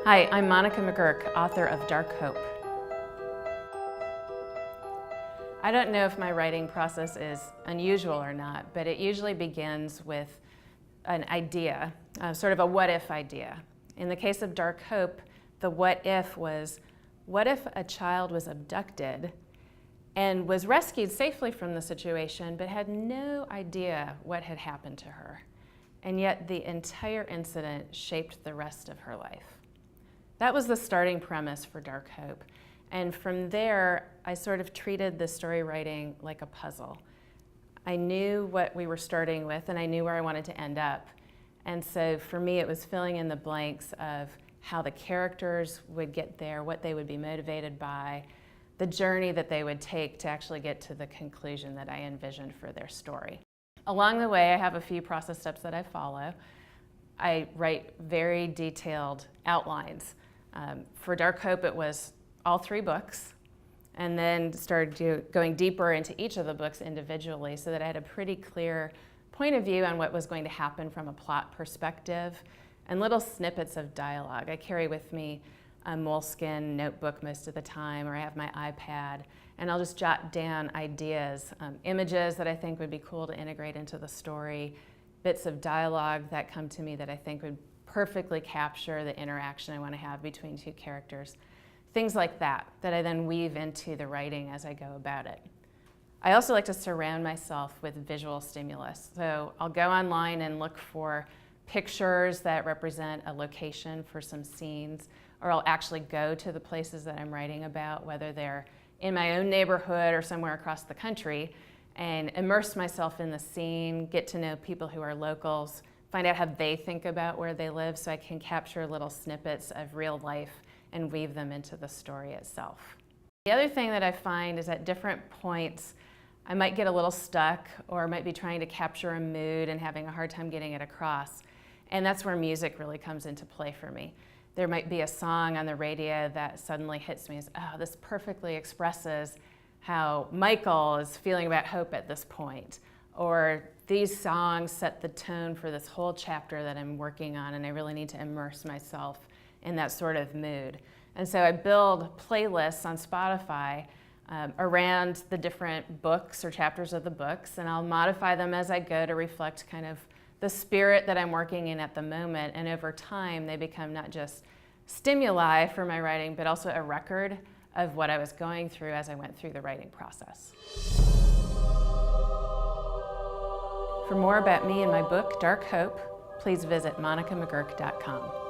Hi, I'm Monica McGurk, author of Dark Hope. I don't know if my writing process is unusual or not, but it usually begins with an idea, sort of a what-if idea. In the case of Dark Hope, the what-if was, what if a child was abducted and was rescued safely from the situation, but had no idea what had happened to her, and yet the entire incident shaped the rest of her life. That was the starting premise for Dark Hope. And from there, I sort of treated the story writing like a puzzle. I knew what we were starting with, and I knew where I wanted to end up. And so for me, it was filling in the blanks of how the characters would get there, what they would be motivated by, the journey that they would take to actually get to the conclusion that I envisioned for their story. Along the way, I have a few process steps that I follow. I write very detailed outlines. For Dark Hope, it was all 3 books, and then started going deeper into each of the books individually so that I had a pretty clear point of view on what was going to happen from a plot perspective and little snippets of dialogue. I carry with me a moleskin notebook most of the time, or I have my iPad, and I'll just jot down ideas, images that I think would be cool to integrate into the story, bits of dialogue that come to me that I think would perfectly capture the interaction I want to have between 2 characters. Things like that I then weave into the writing as I go about it. I also like to surround myself with visual stimulus. So I'll go online and look for pictures that represent a location for some scenes, or I'll actually go to the places that I'm writing about, whether they're in my own neighborhood or somewhere across the country, and immerse myself in the scene, get to know people who are locals, find out how they think about where they live so I can capture little snippets of real life and weave them into the story itself. The other thing that I find is at different points I might get a little stuck or might be trying to capture a mood and having a hard time getting it across. And that's where music really comes into play for me. There might be a song on the radio that suddenly hits me as, oh, this perfectly expresses how Michael is feeling about hope at this point. Or these songs set the tone for this whole chapter that I'm working on, and I really need to immerse myself in that sort of mood. And so I build playlists on Spotify around the different books or chapters of the books, and I'll modify them as I go to reflect kind of the spirit that I'm working in at the moment. And over time, they become not just stimuli for my writing, but also a record of what I was going through as I went through the writing process. For more about me and my book, Dark Hope, please visit monicamcgurk.com.